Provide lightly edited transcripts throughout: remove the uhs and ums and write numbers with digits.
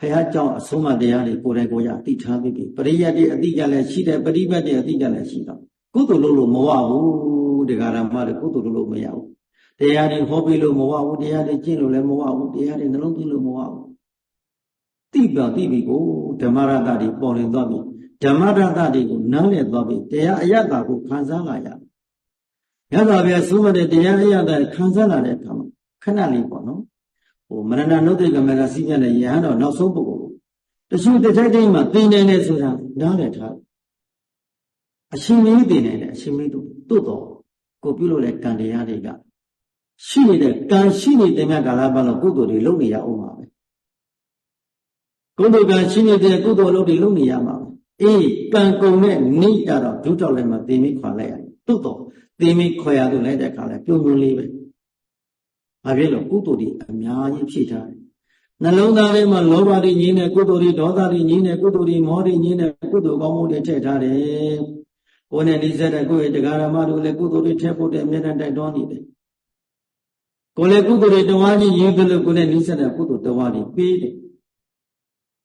ဖះကြောင့်အဆုံးမတရားတွေကိုယ်တိုင်ကိုယ်ရအတိထားပြီးပြီပရိယတ်တွေအတိကြလည်းရှိတယ်ပရိပတ်တွေအတိကြလည်းရှိတော့ကုသိုလ်လို့မဝဘူးတရားဓမ္မတွေကုသိုလ်လို့မရဘူးတရားတွေဟောပြီးလို့မဝဘူးတရားတွေကျင့်လို့လည်းမဝဘူးတရားတွေနှလုံးသွင်းလို့မဝဘူးတိပြီကိုဓမ္မရတ္တတွေပေါ်လင်သွားပြီဓမ္မရတ္တတွေကိုနားလည်သွားပြီတရားအယတ္တကိုခံစားလာရမြတ်စွာဘုရားဆုံးမတဲ့တရားအယတ္တခံစားလာတဲ့အခါမှာခဏလေးပေါ့နော်မရဏနုဒိကမေကစီးပြတဲ့ယဟန်တော်နောက်ဆုံးပုဂ္ဂိုလ်တချို့တစ်ထိုက်တိုင်းမှာသိနေတယ်ဆိုတာနားလည်ထားအရှင်မင်းသိနေတယ်အရှင်မင်းတို့တော့ကိုပြုလို့တဲ့ကံတရားတွေကရှိနေတဲ့ကံရှိနေတဲ့မြတ်ကာလပတ်လုံးကုသိုလ်တွေလုပ်နေရအောင်ပါပဲကုသိုလ်ကံရှိနေတဲ့ကုသိုလ်လုပ်တွေလုပ်နေရမှာပဲအေးကံကုန်တဲ့နေ့ကြတော့ဒုတောက်လည်းမသိမိခွာလိုက်ရတယ်တော့သိမိခွာရလို့လိုက်တဲ့အခါလဲပြုံပြုံလေးပဲဘာဖြစ်လို့ကုသိုလ်တွေအများကြီးဖြည့်ထားတယ်နှလုံးသားထဲမှာလောဘတွေညင်းတဲ့ကုသိုလ်တွေဒေါသတွေညင်းတဲ့ကုသိုလ်တွေမောတွေညင်းတဲ့ကုသိုလ်ကောင်းမှုတွေထည့်ထားတယ်ကိုယ်နဲ့နှိစက်တဲ့ကိုယ့်ရဲ့တရားဓမ္မတို့လည်းကုသိုလ်တွေထည့်ဖို့တဲ့အမြဲတမ်းတိုက်တွန်းနေတယ်ကိုယ်လည်းကုသိုလ်တွေတဝါးကြီးရင်းသလိုကိုယ်နဲ့နှိစက်တဲ့ကုသိုလ်တဝါးကြီးပေးတယ်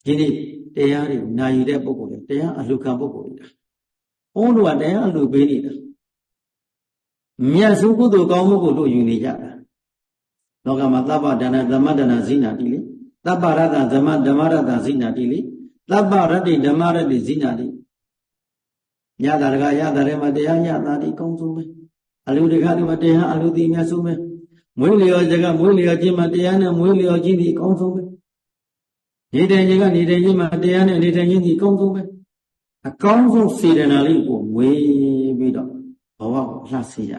ဒီနေ့တရားတွေနာယူတဲ့ပုဂ္ဂိုလ်တွေတရားအလှခံပုဂ္ဂိုလ်တွေဘုန်းတော်ကတရားအလှပေးနေတာမြတ်စွာကုသိုလ်ကောင်းမှုကိုလို့ယူနေကြတာလောကမှာသဗ္ဗဒါနသမဒနာဇိနာတိလေသဗ္ဗရတ္တဓမ္မရတ္တဇိနာတိလေသဗ္ဗရတ္တိဓမ္မရတ္တိဇိနာတိညတာတကရတာထဲမှာတရားညတာဒီကောင်းဆုံးပဲအလူတကတွေမှာတရားအလူဒီမြတ်ဆုံးပဲမွေးလျော်စကမွေးလျော်ခြင်းမှာတရားနဲ့မွေးလျော်ခြင်းဒီကောင်းဆုံးပဲနေတဲ့ခြင်းကနေတဲ့ခြင်းမှာတရားနဲ့နေတဲ့ခြင်းဒီကောင်းဆုံးပဲအကောင်းဆုံးစေတနာလေးကိုမွေးပြီးတော့ဘဝကိုလှစေရ